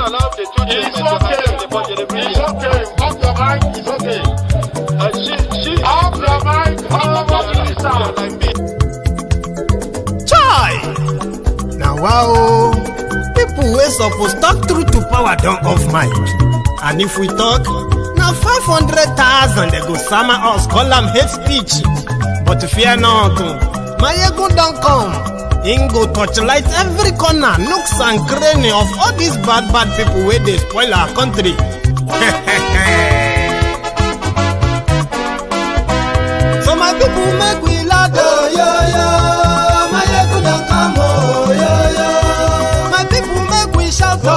allow the children. It's okay. It's okay. Off your mind. It's okay. Off your mind. Chai! Now wow, people wey suppose talk truth to power don't off mic. And if we talk, now 500,000 they go summer us, call them hate speech. But fear not, Maiyegun don't come. Him go torchlight every corner, nooks and cranny of all these bad people where they spoil our country. So my people make we laugh, oh yo yo. Maiyegun don't come, oh yo yo. My people make we shout, oh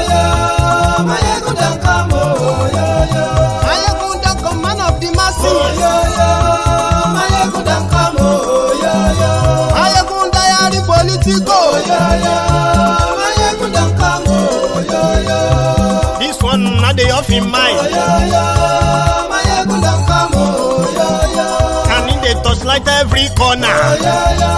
yo yo. Maiyegun don't come, oh yo yo. Maiyegun don't come, man of the masses, oh yo yo. Maiyegun don't come, oh yo yo. Maiyegun diary politico, oh yo yo. Maiyegun don't come, oh yo yo. This one not the off in mind, oh yo yo. Maiyegun don't come, oh yo yo. Can in the touchlight every corner, oh yo yo.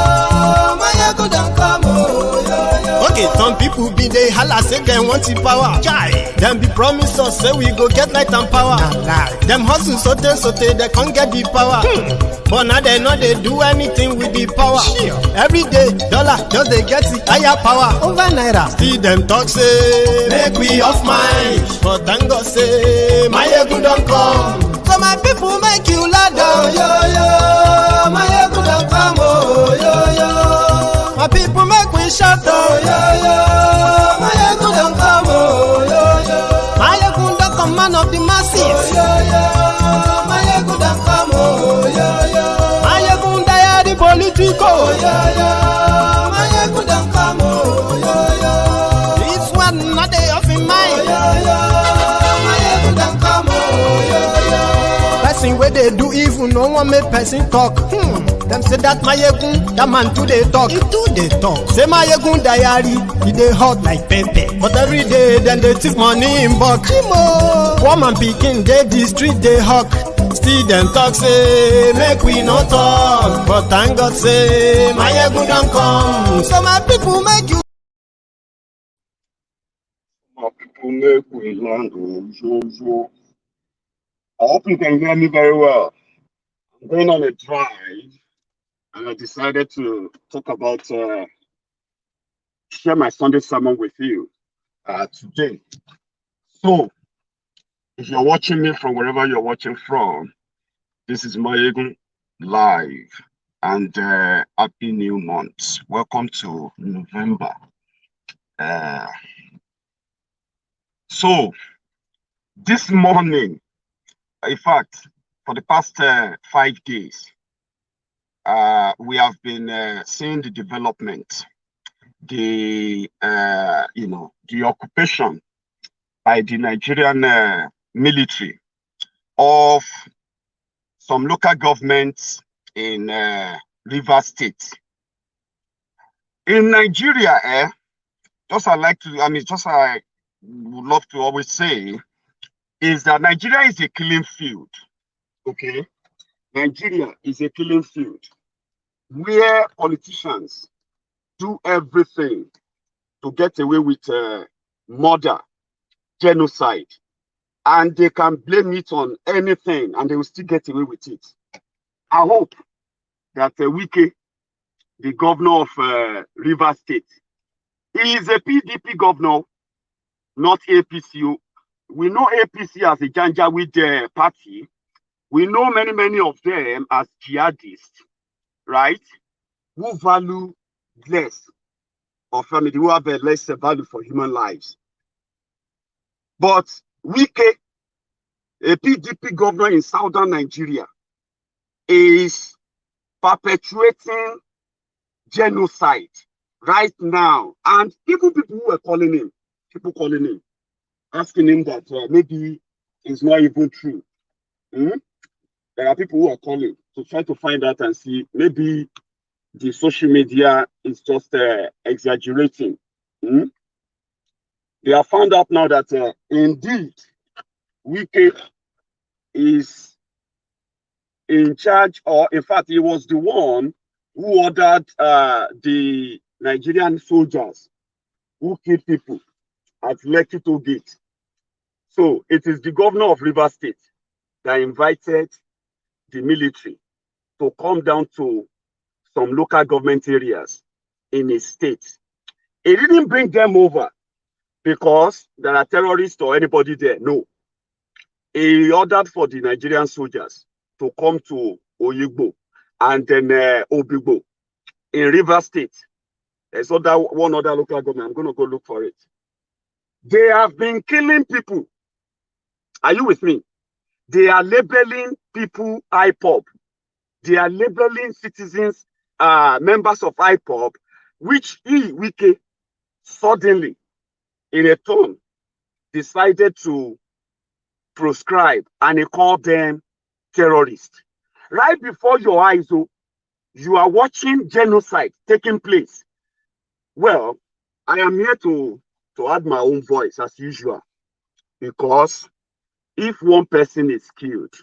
Maiyegun don't come, oh yo yo. Okay, some people be they holla say they want the power. Chai, them be promise us say we go get light and power. Them hustle so they can't get the power. But now they know they do anything with the power. Every day, dollar just they get the higher power. Over naira, see them talk say make we off mind. But thank God say Maiyegun don't come. So my people make you laugh, oh yo yo. Maiyegun don't come, oh yo yo. My people make we shout, oh yo yo. Maiyegun don't come, oh yo yo. Maiyegun don't come, man of the masses, oh yo yo. Maiyegun don't come, oh yo yo. Maiyegun diary politico, oh yo yo. Maiyegun don't come, oh yo yo. This one not they off in mind, oh yo yo. Maiyegun don't come, oh yo yo. Person where they do evil, no one make person talk. Them say that Maiyegun, that man too they talk. He too they talk. Say Maiyegun diary, he they hot like pepper. But every day then they take money in bulk. Poor man picking, they the street they hawk. Still them talk say make we no talk. But thank God say Maiyegun don't come. So my people make you. My people make we land, oh. I hope you can hear me very well. I'm going on a drive. And I decided to talk about, share my Sunday sermon with you today. So, if you're watching me from wherever you're watching from, this is Maiyegun Live, and happy new month. Welcome to November. So, this morning, in fact, for the past 5 days, we have been seeing the development, the occupation by the Nigerian military of some local governments in Rivers State. In Nigeria, I would love to always say, is that Nigeria is a killing field. Okay. Nigeria is a killing field where politicians do everything to get away with murder, genocide, and they can blame it on anything and they will still get away with it. I hope that Wike, the governor of Rivers State, he is a PDP governor, not APC. We know APC as a Janjaweed party. We know many of them as jihadists, right? Who value less of family, who have a less value for human lives. But Wike, a PDP governor in southern Nigeria, is perpetuating genocide right now. And even people who are calling him, asking him that maybe it's not even true. There are people who are calling to try to find out and see maybe the social media is just exaggerating. They have found out now that indeed Wike is in charge, or in fact, he was the one who ordered the Nigerian soldiers who killed people at Lekki Toll Gate. So it is the governor of Rivers State that invited the military to come down to some local government areas in his state. He didn't bring them over because there are terrorists or anybody there. No. He ordered for the Nigerian soldiers to come to Oyigbo and then Obigbo in Rivers State. There's one other local government. I'm going to go look for it. They have been killing people. Are you with me? They are labeling people IPOB. They are labeling citizens, members of IPOB, which Wike suddenly, in a turn, decided to proscribe, and he called them terrorists. Right before your eyes, you are watching genocide taking place. Well, I am here to add my own voice as usual, because if one person is killed,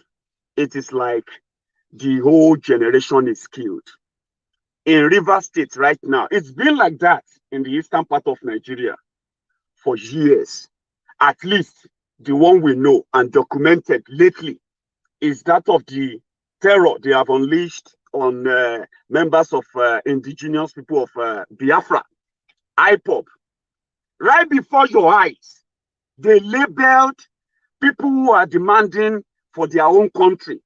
it is like the whole generation is killed. In Rivers State right now, it's been like that in the eastern part of Nigeria for years. At least the one we know and documented lately is that of the terror they have unleashed on members of indigenous people of Biafra, IPOB. Right before your eyes, they labeled people who are demanding for their own country,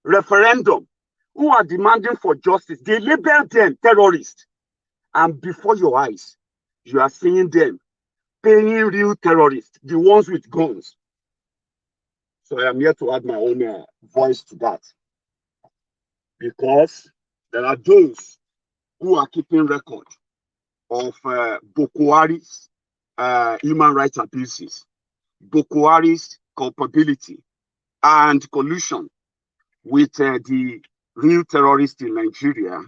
referendum, who are demanding for justice. They labeled them terrorists. And before your eyes, you are seeing them paying real terrorists, the ones with guns. So I am here to add my own voice to that. Because there are those who are keeping record of Boko Haram's human rights abuses, Boko Haram's culpability, and collusion with the real terrorists in Nigeria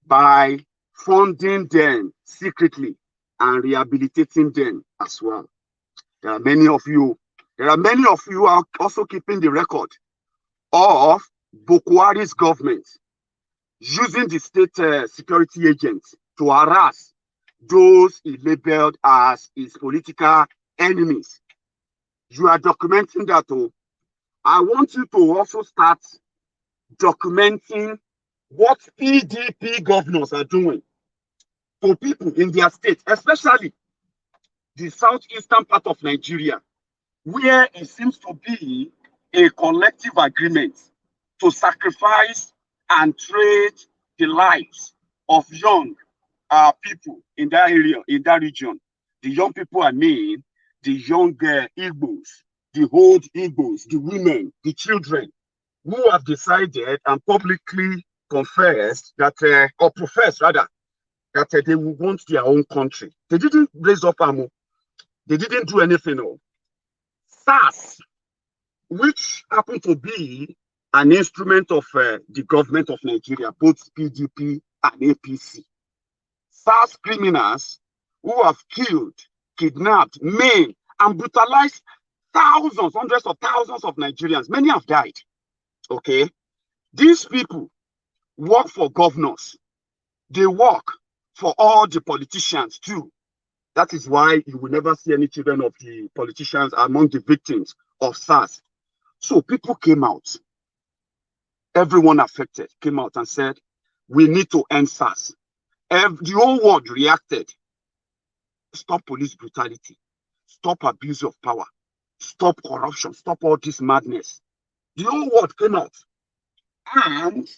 by funding them secretly and rehabilitating them as well. There are many of you who are also keeping the record of Boko Haram's government using the state security agents to harass those he labeled as his political enemies. You are documenting that. I want you to also start documenting what PDP governors are doing to people in their state, especially the southeastern part of Nigeria, where it seems to be a collective agreement to sacrifice and trade the lives of young people in that area, in that region. The young people, I mean, the young Igbos, the old Igbos, the women, the children, who have decided and publicly confessed that, or professed rather, that they will want their own country. They didn't raise up ammo. They didn't do anything. No. SARS, which happened to be an instrument of the government of Nigeria, both PDP and APC. SARS criminals who have killed, kidnapped, maimed, and brutalized thousands, hundreds of thousands of Nigerians. Many have died. Okay? These people work for governors. They work for all the politicians too. That is why you will never see any children of the politicians among the victims of SARS. So people came out. Everyone affected came out and said, we need to end SARS. The whole world reacted. Stop police brutality. Stop abuse of power. Stop corruption. Stop all this madness. The whole world came out. And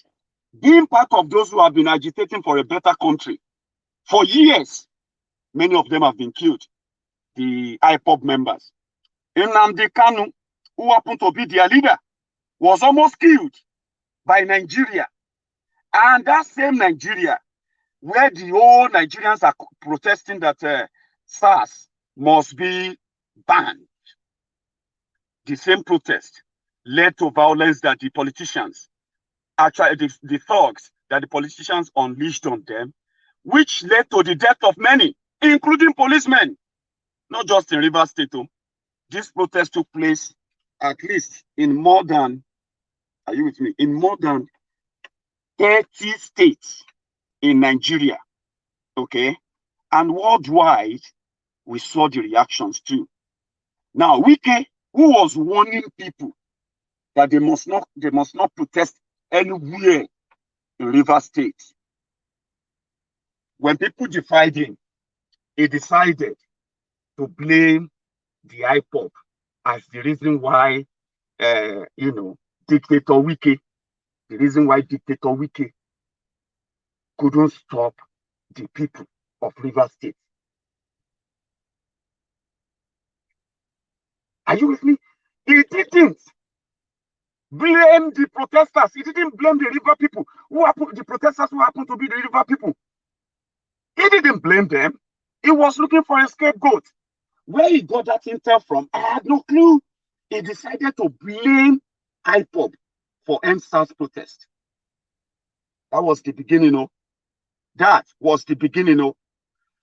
being part of those who have been agitating for a better country for years, many of them have been killed. The IPOB members. Nnamdi Kanu, who happened to be their leader, was almost killed by Nigeria. And that same Nigeria, where the whole Nigerians are protesting that SARS must be banned. The same protest led to violence that the politicians, actually the thugs that the politicians unleashed on them, which led to the death of many, including policemen, not just in Rivers State. This protest took place at least in more than, are you with me? In more than 30 states in Nigeria, okay? And worldwide, we saw the reactions too. Now, Wike, who was warning people that they must not protest anywhere in Rivers State. When people defied him, he decided to blame the IPOB as the reason why, Dictator Wike, couldn't stop the people of Rivers State. Are you with me? He didn't blame the protesters. He didn't blame the river people the protesters who happened to be the river people. He didn't blame them. He was looking for a scapegoat. Where he got that intel from, I had no clue. He decided to blame IPOB for SARS protest. That was the beginning. That was the beginning.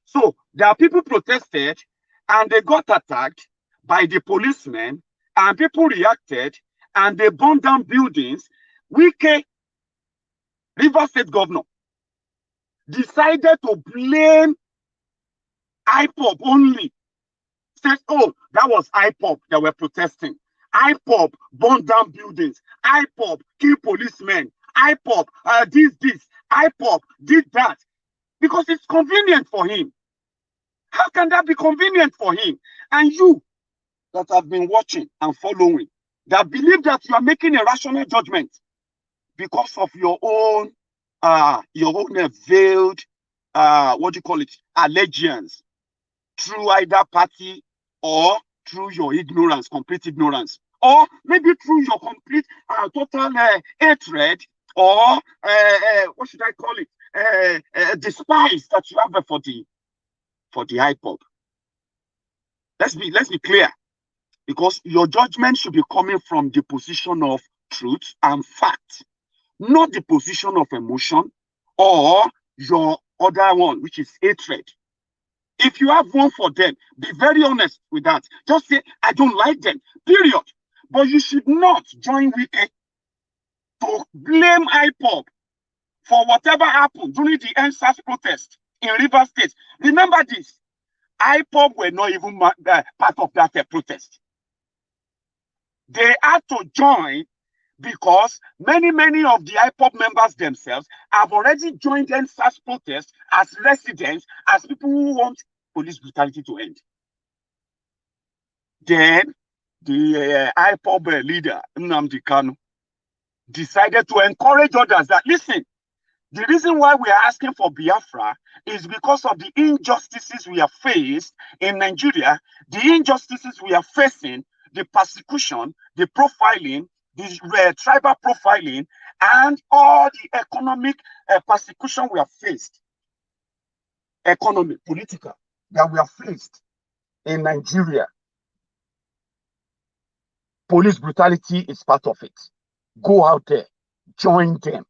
So there are people protested and they got attacked by the policemen and people reacted and they burned down buildings. Wike, Rivers State governor, decided to blame IPOB only. Said, oh, that was IPOB that were protesting. IPOB burned down buildings. IPOB killed policemen. IPOB this. IPOB did that. Because it's convenient for him. How can that be convenient for him? And you that have been watching and following, that believe that you are making a rational judgment because of your own veiled, allegiance through either party or through your ignorance, complete ignorance, or maybe through your complete total hatred or what should I call it? Despise that you have for the IPOB. Let's be clear, because your judgment should be coming from the position of truth and fact, not the position of emotion or your other one, which is hatred. If you have one for them, be very honest with that. Just say, I don't like them, period. But you should not join Wike to blame IPOB for whatever happened during the SARS protest in Rivers State. Remember this, IPOB were not even part of that protest. They had to join because many of the IPOB members themselves have already joined SARS protest as residents, as people who want police brutality to end. Then the IPOB leader, Nnamdi Kanu, decided to encourage others that, listen, the reason why we are asking for Biafra is because of the injustices we have faced in Nigeria, the injustices we are facing, the persecution, the profiling, the tribal profiling, and all the economic persecution we have faced, economic, political, that we have faced in Nigeria. Police brutality is part of it. Go out there, join them.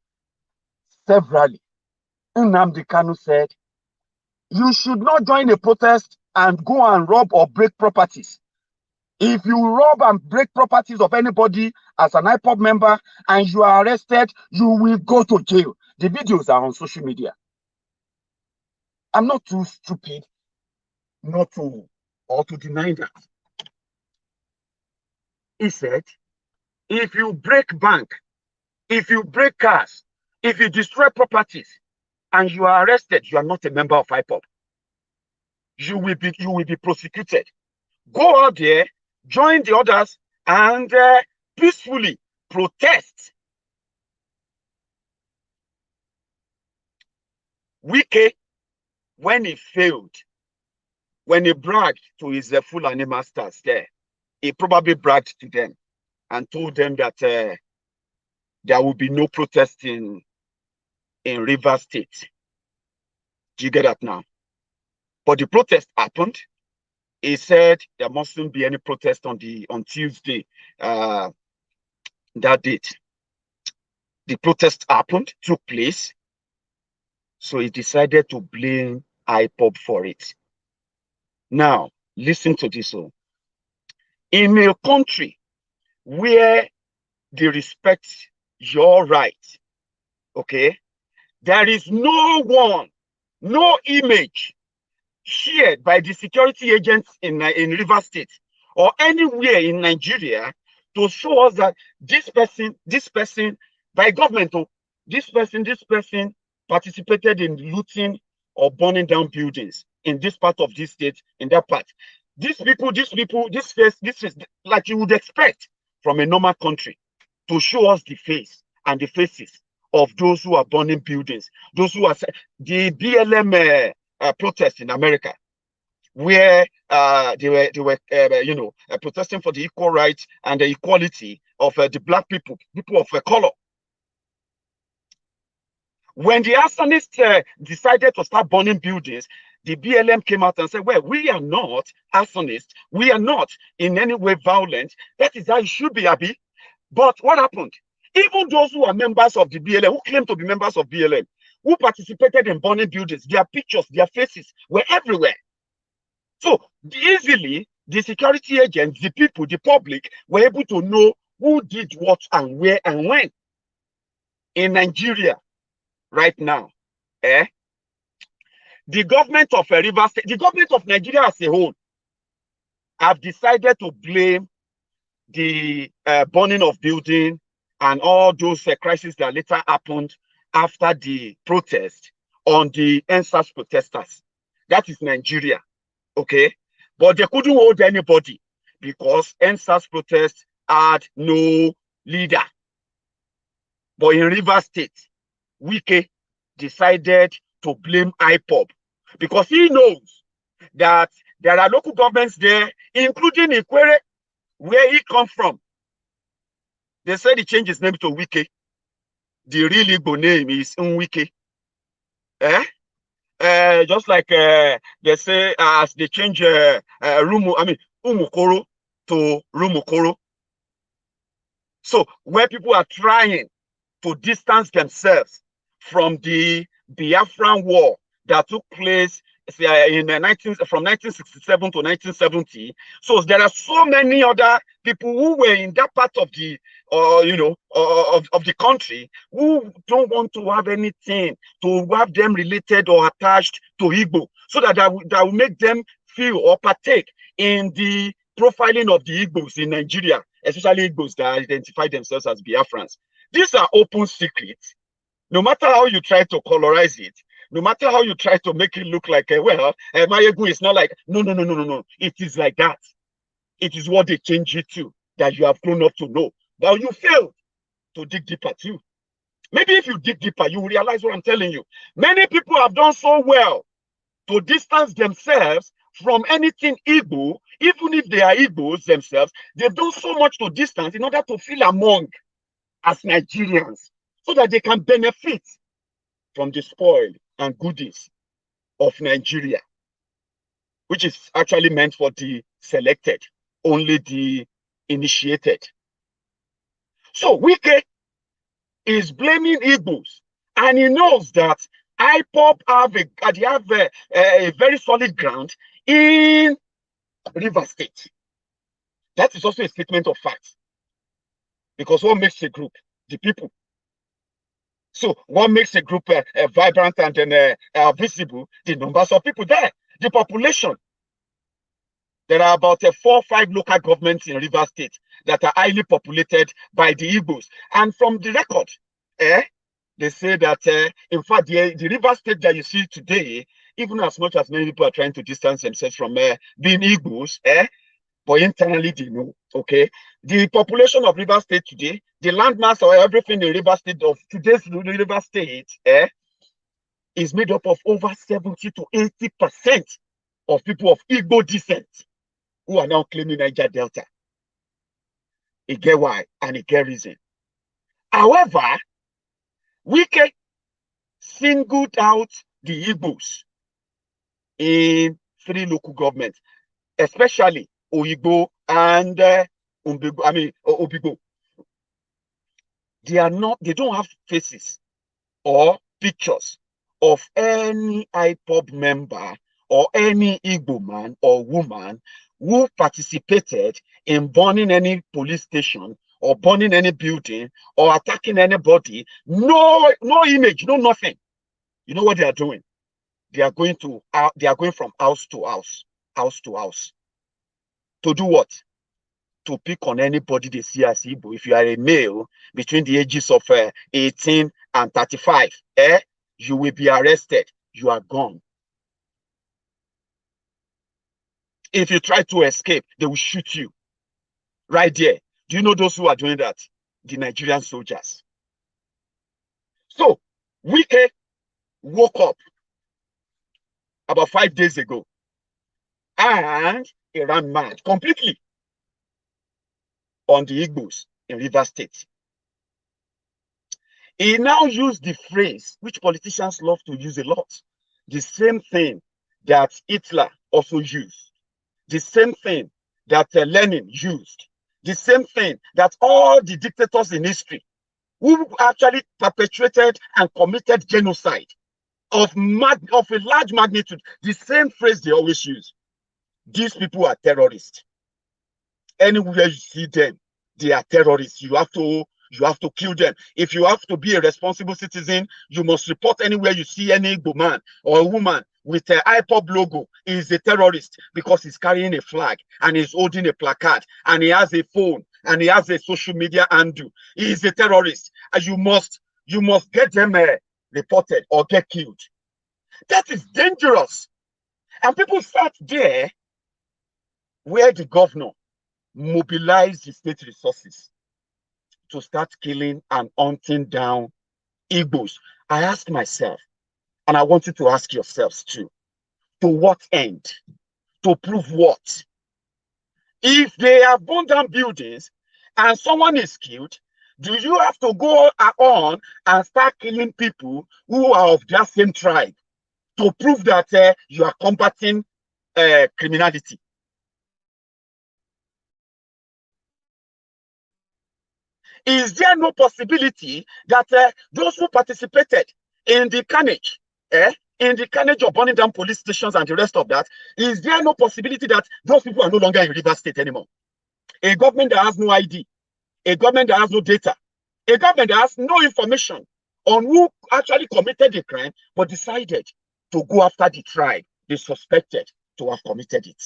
Severally, Nnamdi Kanu said, you should not join a protest and go and rob or break properties. If you rob and break properties of anybody as an IPOB member and you are arrested, you will go to jail. The videos are on social media. I'm not too stupid not to deny that. He said, if you break bank, if you break cars, if you destroy properties and you are arrested, you are not a member of IPOB. You will be prosecuted. Go out there, join the others, and peacefully protest. Wike, when he failed, when he bragged to his Fulani masters there, he probably bragged to them and told them that there will be no protest in Rivers State. Do you get that now? But the protest happened. He said there mustn't be any protest on Tuesday, that date. The protest happened, took place. So he decided to blame IPOB for it. Now, listen to this. In a country where they respect your rights, okay, there is no one, no image shared by the security agents in Rivers State or anywhere in Nigeria to show us that this person, by government, this person participated in looting or burning down buildings in this part of this state, in that part. These people, this is like you would expect from a normal country to show us the face and the faces of those who are burning buildings, those who are the BLM protests in America, where they were protesting for the equal rights and the equality of the black people of color. When the arsonists decided to start burning buildings, the BLM came out and said, well, we are not arsonists. We are not in any way violent. That is how it should be, Abi. But what happened? Even those who are members of the BLM, who claim to be members of BLM, who participated in burning buildings, their pictures, their faces were everywhere. So easily, the security agents, the people, the public were able to know who did what and where and when. In Nigeria, right now, the government of Rivers State, the government of Nigeria as a whole, have decided to blame the burning of building and all those crises that later happened after the protest on the SARS protesters. That is Nigeria, okay? But they couldn't hold anybody because SARS protests had no leader. But in Rivers State, Wike decided to blame IPOB because he knows that there are local governments there, including Ikwere, where he comes from. They said he changed his name to Wike. The real Igbo name is Nwike. Just like they say as they change Umukoro to Rumukoro. So where people are trying to distance themselves from the Biafran war that took place in from 1967 to 1970. So there are so many other people who were in that part of the of the country who don't want to have anything to have them related or attached to Igbo, so that will make them feel or partake in the profiling of the Igbos in Nigeria, especially Igbos that identify themselves as Biafrans. These are open secrets. No matter how you try to colorize it, no matter how you try to make it look like, Maiyegun is not like, no. It is like that. It is what they change it to, that you have grown up to know. But you failed to dig deeper too. Maybe if you dig deeper, you will realize what I'm telling you. Many people have done so well to distance themselves from anything Igbo, even if they are Igbos themselves. They've done so much to distance in order to feel among as Nigerians, so that they can benefit from the spoil and goodies of Nigeria, which is actually meant for the selected, only the initiated. So Wike is blaming Igbos, and he knows that IPOB have a very solid ground in Rivers State. That is also a statement of fact. Because what makes a group? The people. So what makes a group vibrant and then visible? The numbers of people there, the population. There are about 4 or 5 local governments in Rivers State that are highly populated by the Igbos. And from the record, they say that, in fact, the Rivers State that you see today, even as much as many people are trying to distance themselves from being Igbos, but internally they know, okay? The population of Rivers State today, the landmass or everything in Rivers State of today's Rivers State, is made up of over 70 to 80% of people of Igbo descent who are now claiming Niger Delta. It get why and it get reason. However, Wike singled out the Igbos in 3 local governments, especially Oyigbo and Obigbo. They don't have faces or pictures of any IPOB member or any Igbo man or woman who participated in burning any police station or burning any building or attacking anybody. No image, no nothing. You know what they are doing? they are going from house to house, house to house. To do what? To pick on anybody they see as Igbo. If you are a male between the ages of 18 and 35, you will be arrested. You are gone. If you try to escape, they will shoot you right there. Do you know those who are doing that? The Nigerian soldiers. So, Wike woke up about 5 days ago and he ran mad completely on the Igbos in Rivers State. He now used the phrase, which politicians love to use a lot, the same thing that Hitler also used, the same thing that Lenin used, the same thing that all the dictators in history who actually perpetrated and committed genocide of a large magnitude, the same phrase they always use. These people are terrorists. Anywhere you see them, they are terrorists. You have to kill them. If you have to be a responsible citizen, you must report anywhere you see any Igbo man or a woman with an IPOB logo. He is a terrorist because he's carrying a flag and he's holding a placard and he has a phone and he has a social media handle. He is a terrorist. And you must get them reported or get killed. That is dangerous. And people sat there where the governor mobilized the state resources to start killing and hunting down Igbos. I ask myself, and I want you to ask yourselves too, to what end? To prove what? If they have burned down buildings and someone is killed, do you have to go on and start killing people who are of their same tribe to prove that you are combating criminality? Is there no possibility that those who participated in the carnage, of burning down police stations and the rest of that, is there no possibility that those people are no longer in Rivers State anymore? A government that has no ID, a government that has no data, a government that has no information on who actually committed the crime, but decided to go after the tribe they suspected to have committed it.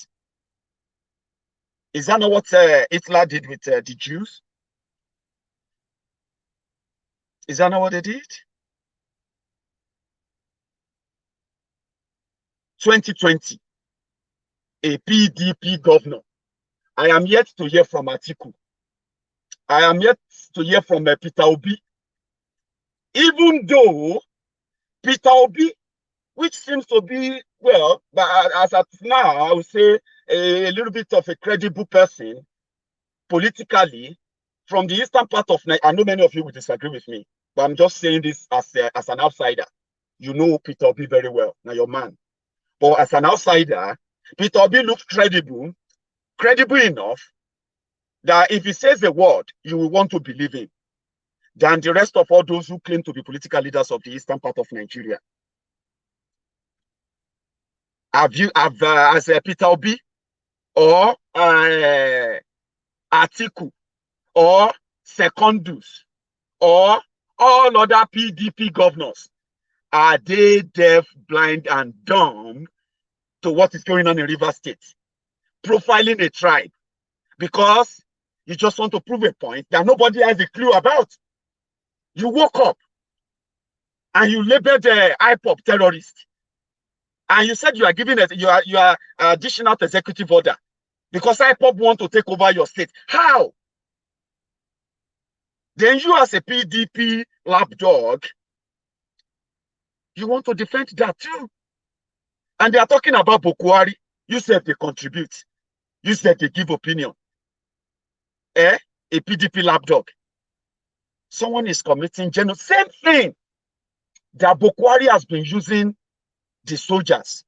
Is that not what Hitler did with the Jews? Is that not what they did? 2020, a PDP governor. I am yet to hear from Atiku. I am yet to hear from Peter Obi. Even though Peter Obi, which seems to be, well, but as of now, I would say a little bit of a credible person politically from the eastern part of Nigeria. I know many of you will disagree with me, but I'm just saying this as an outsider. You know Peter Obi very well, now your man. But as an outsider, Peter Obi looks credible enough that if he says a word, you will want to believe him than the rest of all those who claim to be political leaders of the eastern part of Nigeria. As Peter Obi or Atiku or Secondus or all other PDP governors, are they deaf, blind, and dumb to what is going on in Rivers State? Profiling a tribe because you just want to prove a point that nobody has a clue about. You woke up and you labeled the IPOB terrorist, and you said you are giving it, you are dishing out executive order because IPOB want to take over your state. How? Then you, as a PDP lapdog, you want to defend that too. And they are talking about Bokwari. You said they contribute. You said they give opinion. A PDP lapdog. Someone is committing genocide. Same thing that Bokwari has been using the soldiers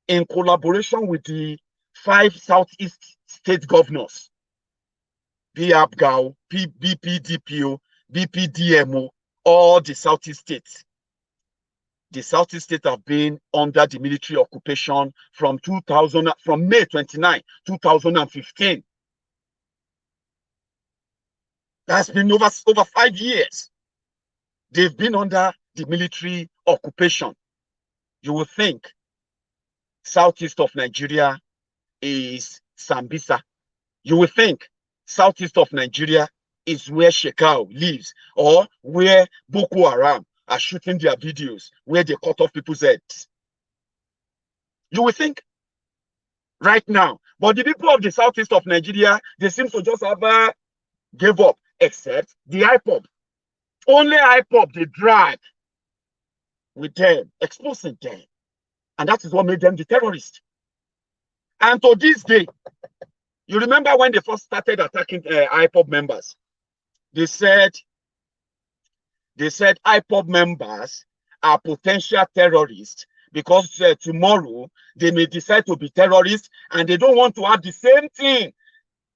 in collaboration with the 5 Southeast state governors. BAPGAO, BPDPO, BPDMO, all the Southeast states. The Southeast states have been under the military occupation from May 29, 2015. That's been over 5 years. They've been under the military occupation. You will think southeast of Nigeria is Sambisa. You will think southeast of Nigeria is where Shekau lives, or where Boko Haram are shooting their videos, where they cut off people's heads. You will think right now. But the people of the southeast of Nigeria, they seem to just have gave up, except the IPOB. Only IPOB they drag with them, exposing them. And that is what made them the terrorists. And to this day, you remember when they first started attacking IPOB members? They said IPOB members are potential terrorists because tomorrow they may decide to be terrorists, and they don't want to have the same thing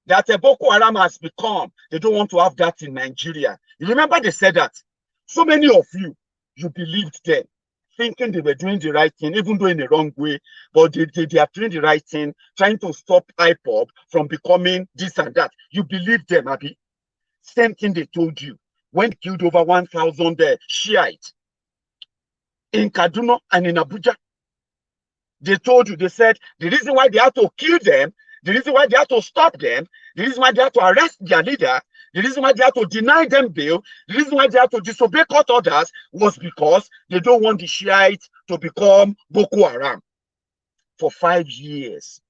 that Boko Haram has become. They don't want to have that in Nigeria. You remember they said that? So many of you believed them, thinking they were doing the right thing, even though in the wrong way, but they are doing the right thing, trying to stop IPOB from becoming this and that. You believed them, Abi. Same thing they told you when they killed over 1,000 Shiites in Kaduna and in Abuja. They told you, they said, the reason why they had to kill them, the reason why they had to stop them, the reason why they had to arrest their leader, the reason why they had to deny them bail, the reason why they had to disobey court orders was because they don't want the Shiites to become Boko Haram. For 5 years,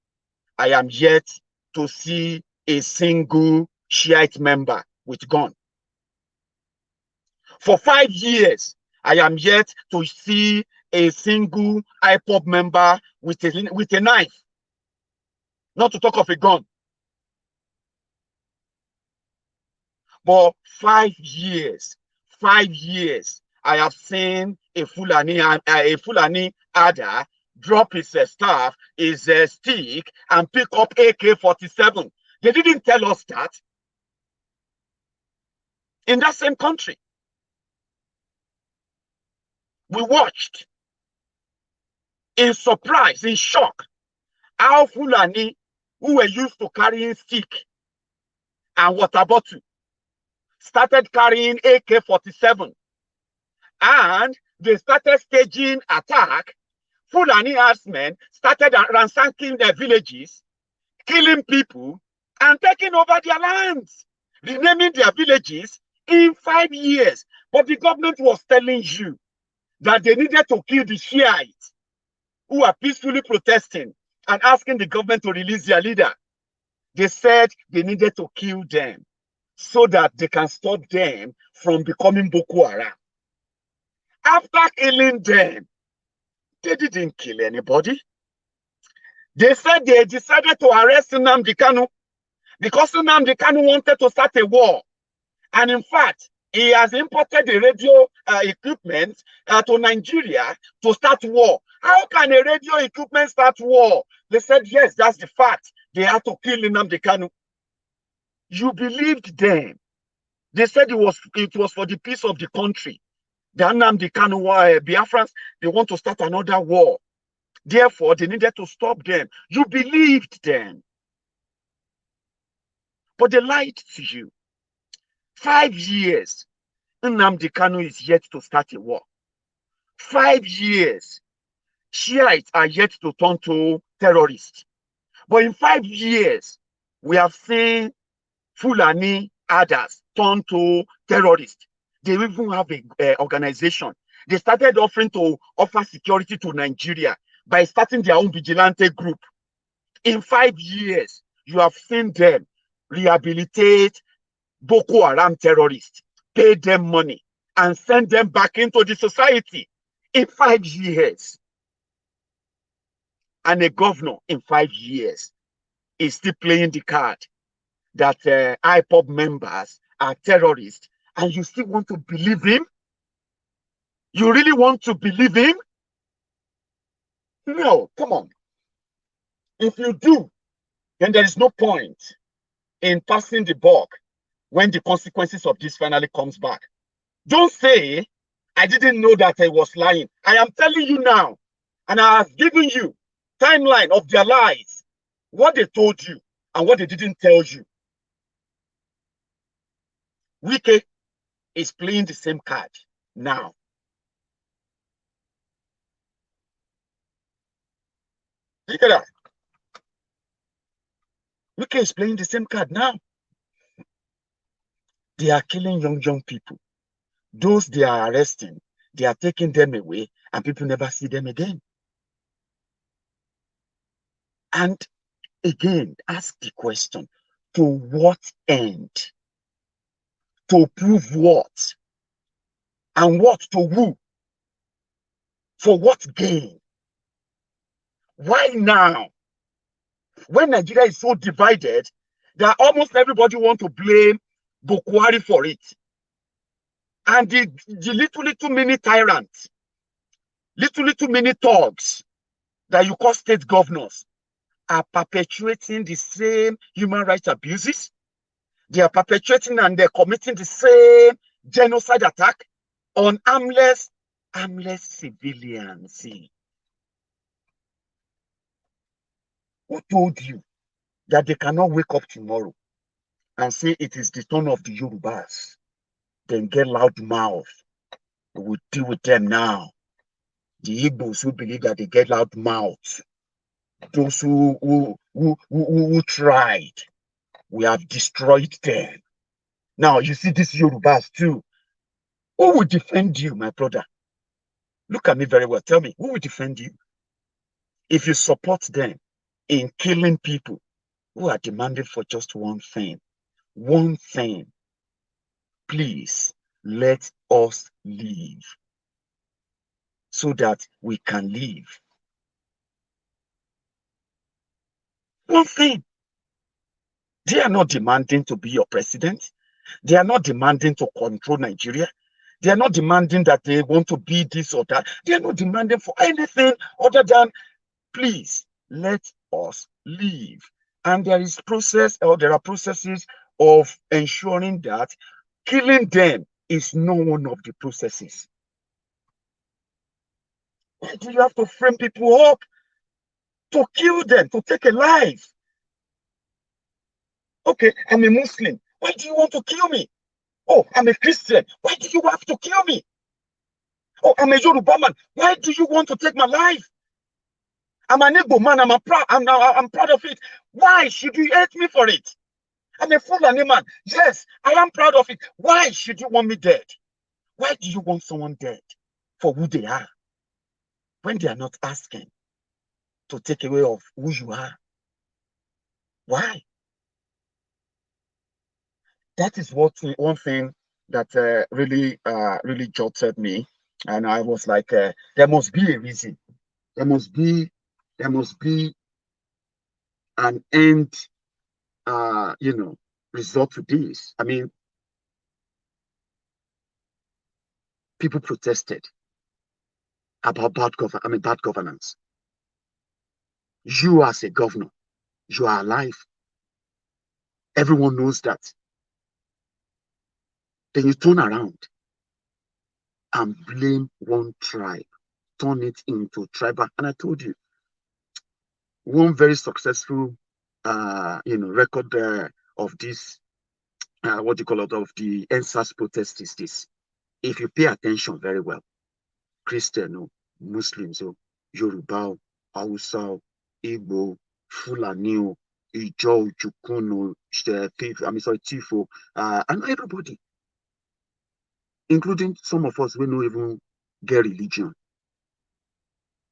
I am yet to see a single Shiite member with gun. For 5 years, I am yet to see a single IPOB member with a knife, not to talk of a gun. But 5 years, I have seen a Fulani Ada drop his staff, his stick, and pick up AK-47. They didn't tell us that. In that same country, we watched in surprise, in shock, how Fulani, who were used to carrying stick and water bottle, started carrying AK-47, and they started staging attack. Fulani herdsmen started ransacking their villages, killing people, and taking over their lands, renaming their villages in 5 years. But the government was telling you that they needed to kill the Shiites who are peacefully protesting and asking the government to release their leader. They said they needed to kill them so that they can stop them from becoming Boko Haram. After killing them, they didn't kill anybody. They said they decided to arrest Nnamdi Kanu because Nnamdi Kanu wanted to start a war. And in fact, he has imported the radio equipment to Nigeria to start war. How can a radio equipment start war? They said, yes, that's the fact. They had to kill Nnamdi Kanu. You believed them. They said it was for the peace of the country. The Nnamdi Kanu Biafrans, they want to start another war. Therefore, they needed to stop them. You believed them. But they lied to you. 5 years, Nnamdi Kanu is yet to start a war. 5 years, Shiites are yet to turn to terrorists. But in 5 years, we have seen Fulani others turn to terrorists. They even have an organization. They started offering to offer security to Nigeria by starting their own vigilante group. In 5 years, you have seen them rehabilitate Boko Haram terrorists, pay them money, and send them back into the society in 5 years. And a governor in 5 years is still playing the card that IPOB members are terrorists, and you still want to believe him? You really want to believe him? No, come on. If you do, then there is no point in passing the buck when the consequences of this finally comes back. Don't say, I didn't know that I was lying. I am telling you now, and I have given you timeline of their lies, what they told you and what they didn't tell you. Wike is playing the same card now. You get that? Wike is playing the same card now. They are killing young people. Those they are arresting, they are taking them away, and people never see them again. And again, ask the question, to what end? To prove what? And what to who? For what gain? Why now? When Nigeria is so divided that almost everybody wants to blame Bukwari for it. And the little mini tyrants, little mini thugs that you call state governors are perpetuating the same human rights abuses. They are perpetuating and they're committing the same genocide attack on armless civilians. Who told you that they cannot wake up tomorrow and say it is the turn of the Yorubas? Then get loud mouth. We will deal with them now. The Igbos who believe that they get loud mouth, those who tried, we have destroyed them. Now you see these Yorubas too. Who will defend you, my brother? Look at me very well. Tell me, who will defend you? If you support them in killing people who are demanding for just one thing, please let us live so that we can live. One thing. They are not demanding to be your president. They are not demanding to control Nigeria. They are not demanding that they want to be this or that. They are not demanding for anything other than, please, let us live. And there are processes of ensuring that killing them is not one of the processes. Why do you have to frame people up to kill them, to take a life? Okay, I'm a Muslim. Why do you want to kill me? Oh, I'm a Christian. Why do you have to kill me? Oh, I'm a Yoruba man. Why do you want to take my life? I'm an Igbo man. I'm proud of it. Why should you hate me for it? I'm a Fulani man. Yes, I am proud of it. Why should you want me dead? Why do you want someone dead for who they are when they are not asking to take away of who you are? Why? That is one thing that really jolted me, and I was like, there must be a reason. There must be an end, result to this. I mean, people protested about bad governance. You as a governor, you are alive. Everyone knows that. Then you turn around and blame one tribe, turn it into tribal. And I told you, one very successful, record of this, of the SARS protest is this. If you pay attention very well, Christian, Muslims, Yoruba, Hausa, Igbo, Fulani, Ijo, Jukuno, Tifo, and everybody, including some of us, we don't even get religion.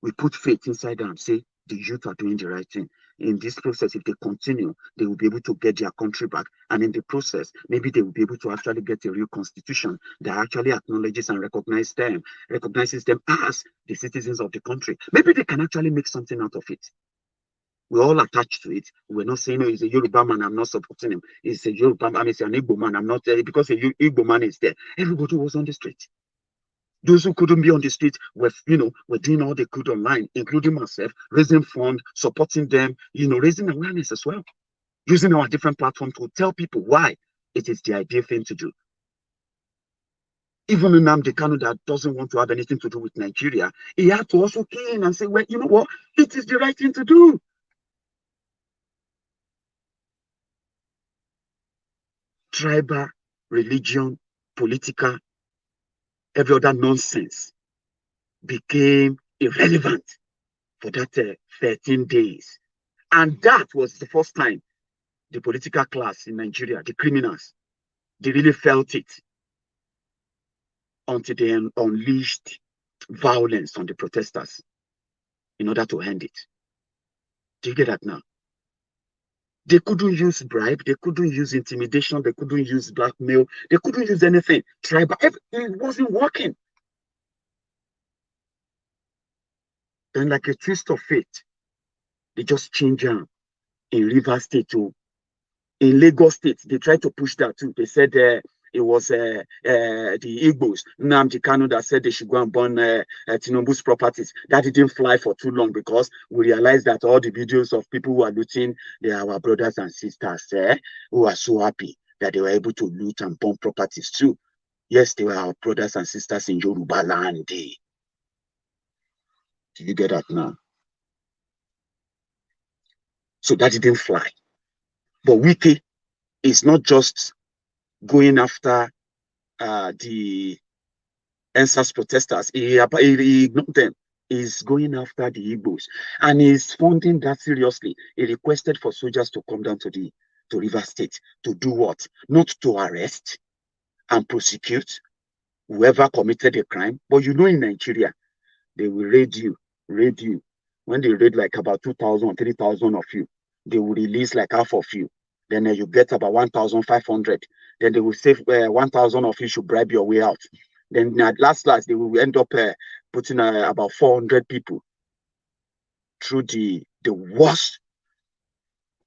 We put faith inside them and say the youth are doing the right thing. In this process, if they continue, they will be able to get their country back. And in the process, maybe they will be able to actually get a real constitution that actually acknowledges and recognizes them as the citizens of the country. Maybe they can actually make something out of it. We're all attached to it. We're not saying, he's a Yoruba man, I'm not supporting him. He's a Yoruba man, he's an Igbo man, I'm not there because a Igbo man is there. Everybody was on the street. Those who couldn't be on the street were doing all they could online, including myself, raising funds, supporting them, raising awareness as well, using our different platforms to tell people why it is the ideal thing to do. Even Nnamdi Kanu, that doesn't want to have anything to do with Nigeria, he had to also key in and say, well, you know what? It is the right thing to do. Tribal, religion, political, every other nonsense became irrelevant for that 13 days. And that was the first time the political class in Nigeria, the criminals, they really felt it until they unleashed violence on the protesters in order to end it. Do you get that now? They couldn't use bribe, they couldn't use intimidation, they couldn't use blackmail, they couldn't use anything. Tribal, it wasn't working. Then, like a twist of fate, they just changed in Rivers State too. In Lagos State, they tried to push that too. They said it was the Igbos, Nnamdi Kanu, that said they should go and burn Tinubu's properties. That didn't fly for too long because we realized that all the videos of people who are looting, they are our brothers and sisters who are so happy that they were able to loot and burn properties too. Yes, they were our brothers and sisters in Yoruba land. Do you get that now? So that didn't fly. But Wike is not just going after the SARS protesters. He ignored them. He's going after the Igbos. And he's funding that seriously. He requested for soldiers to come down to River State to do what? Not to arrest and prosecute whoever committed a crime. But you know, in Nigeria, they will raid you. When they raid like about 2,000, 3,000 of you, they will release like half of you. Then you get about 1,500. Then they will say 1,000 of you should bribe your way out. Then at last, they will end up putting about 400 people through the worst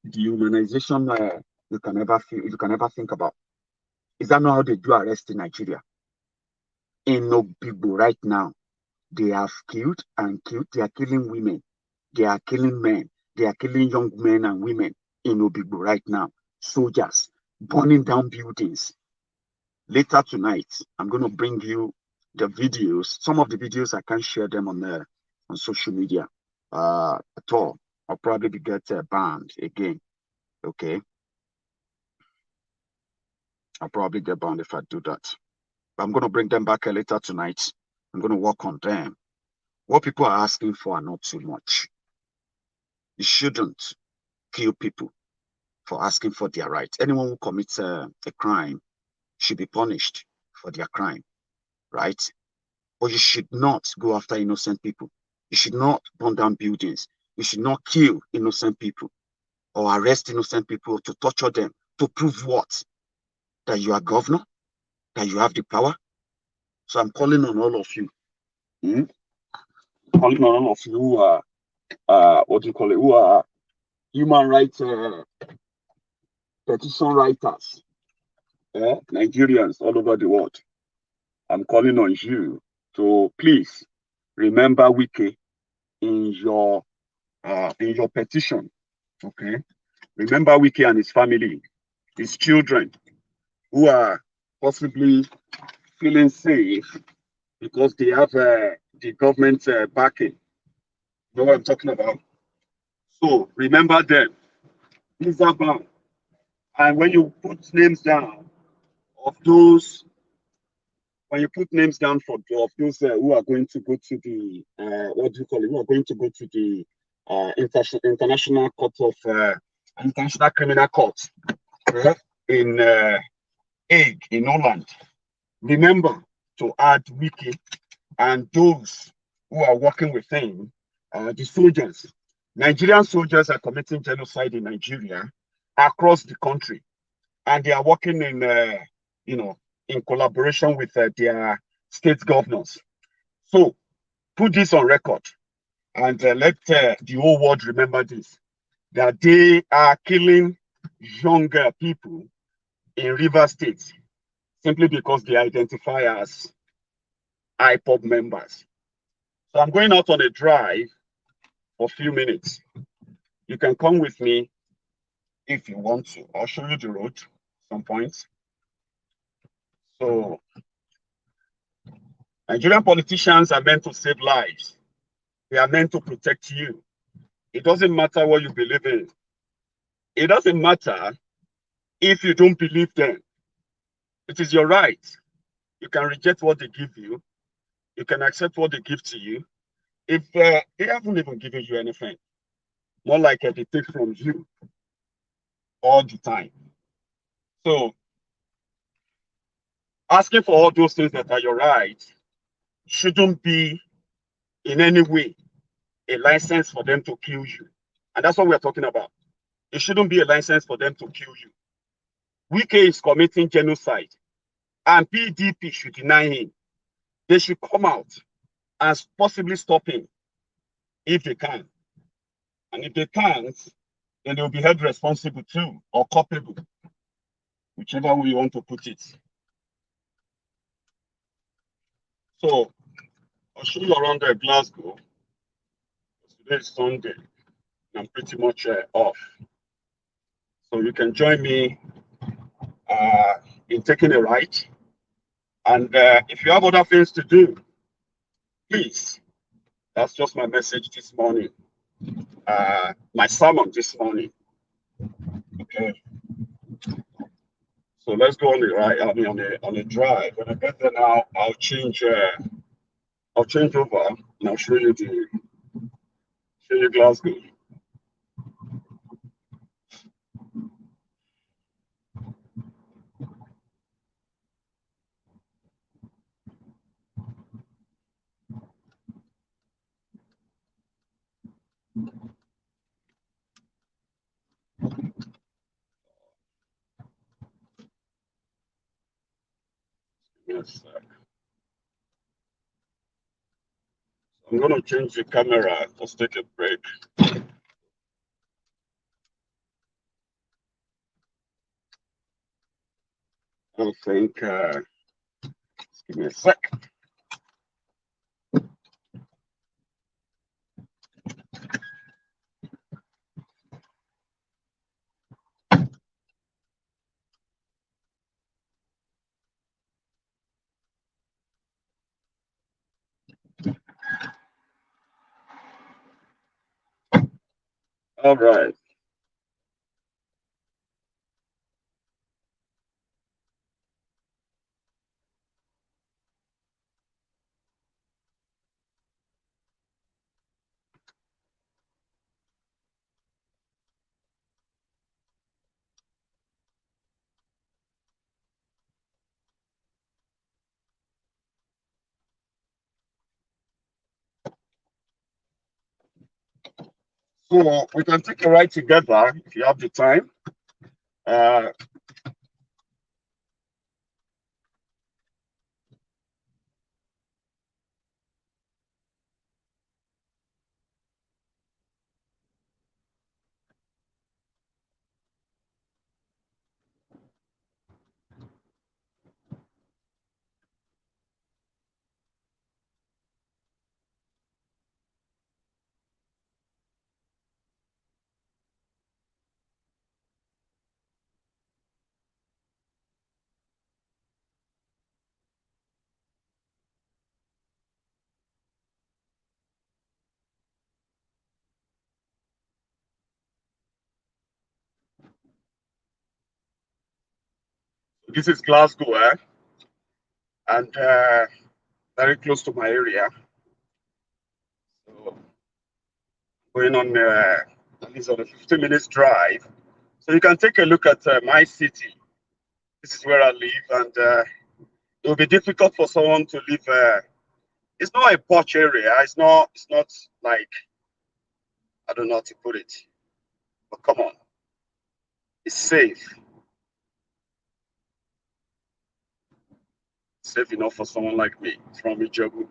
dehumanization you can ever think about. Is that not how they do arrest in Nigeria? In Obigbo right now, they have killed and killed. They are killing women. They are killing men. They are killing young men and women in Obigbo right now. Soldiers burning down buildings. Later tonight, I'm going to bring you the videos. Some of the videos, I can't share them on social media at all. I'll probably get banned again. Okay. I'll probably get banned if I do that. But I'm going to bring them back later tonight. I'm going to work on them. What people are asking for are not too much. You shouldn't kill people for asking for their rights. Anyone who commits a crime should be punished for their crime, right? But you should not go after innocent people. You should not burn down buildings. You should not kill innocent people or arrest innocent people to torture them to prove what? That you are governor, that you have the power. So I'm calling on all of you. Calling on all of you who are, who are human rights petition writers, Nigerians all over the world. I'm calling on you to please remember Wike in your petition. Okay, remember Wike and his family, his children, who are possibly feeling safe because they have the government backing. You know what I'm talking about? So remember them. These are bound. And when you put names down of those, of those who are going to go to the who are going to go to the International Court of International Criminal Court in Hague, in Holland. Remember to add Wike and those who are working with him, the soldiers. Nigerian soldiers are committing genocide in Nigeria across the country, and they are working in, in collaboration with their state governors. So put this on record and let the whole world remember this, that they are killing younger people in River State simply because they identify as IPOB members. So I'm going out on a drive for a few minutes. You can come with me if you want to. I'll show you the road some points. So Nigerian politicians are meant to save lives. They are meant to protect you. It doesn't matter what you believe in. It doesn't matter if you don't believe them. It is your right. You can reject what they give you. You can accept what they give to you. if they haven't even given you anything, more like they take from you all the time. So asking for all those things that are your rights shouldn't be in any way a license for them to kill you. And that's what we're talking about. It shouldn't be a license for them to kill you. Wike is committing genocide, and PDP should deny him. They should come out and possibly stop him if they can. And if they can't, then they'll be held responsible too, or culpable, whichever way you want to put it. So I'll show you around Glasgow. Today is Sunday, and I'm pretty much off. So you can join me in taking a ride. And if you have other things to do, please, that's just my message this morning. My sermon this morning. Okay. So let's go on the ride. I mean, on the drive. When I get there now, I'll change over and I'll show you Glasgow. Yes, I'm going to change the camera. Just take a break. I think, just give me a sec. All right. So we can take a ride together if you have the time. This is Glasgow, and very close to my area. So going on at least on a 15 minutes drive. So you can take a look at my city. This is where I live, and it will be difficult for someone to live. It's not a posh area. It's not like, I don't know how to put it. But come on, it's safe. Safe enough for someone like me from Ijebu.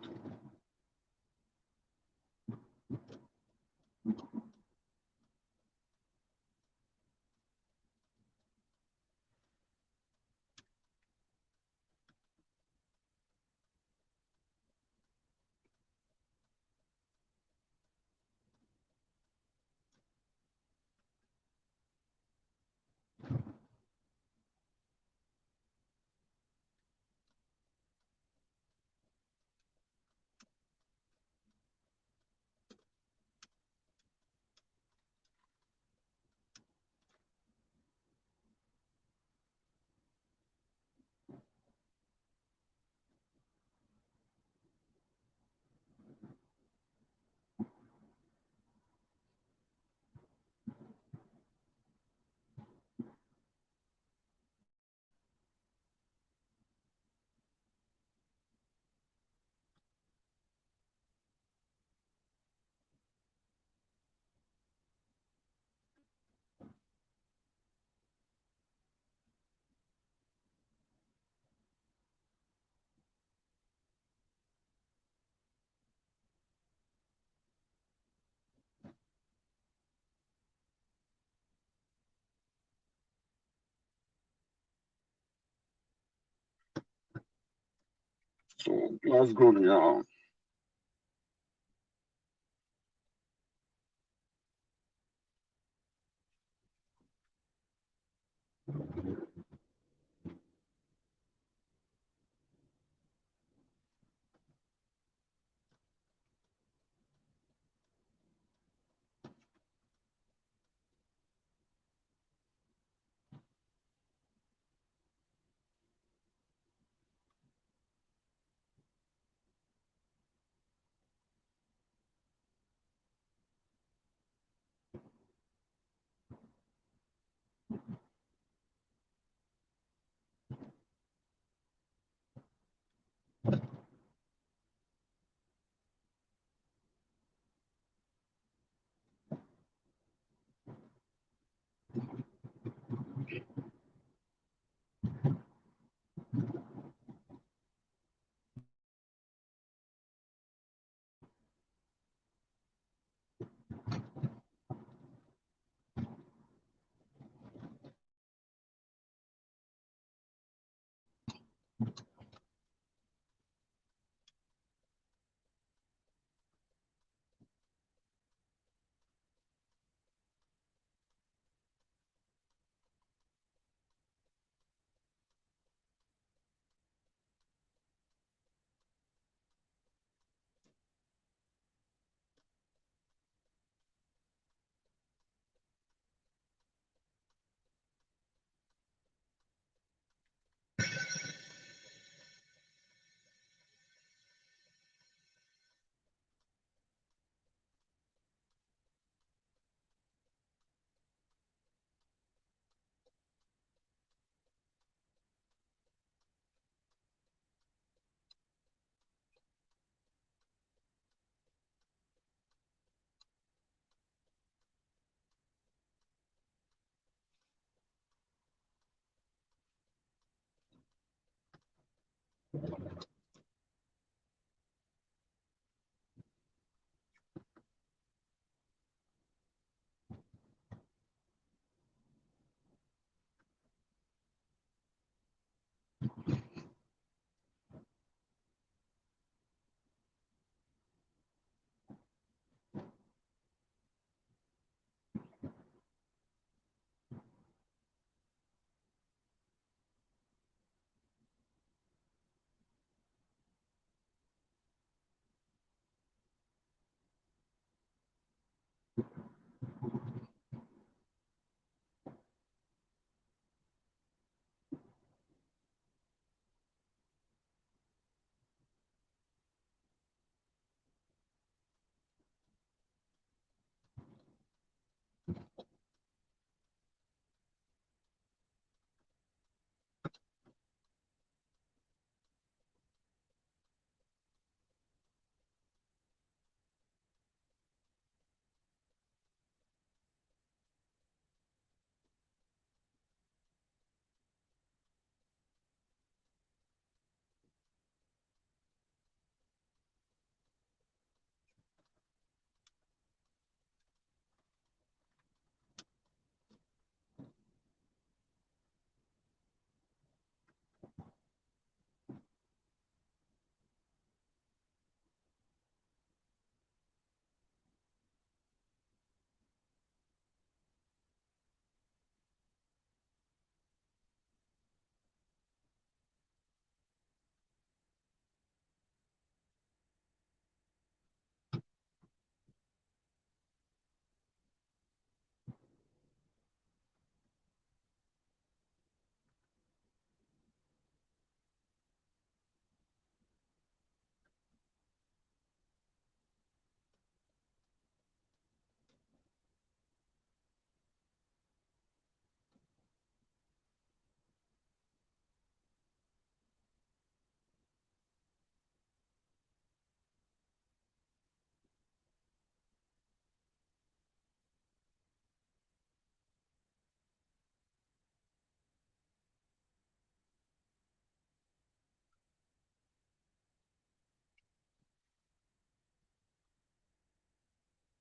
So let's go now.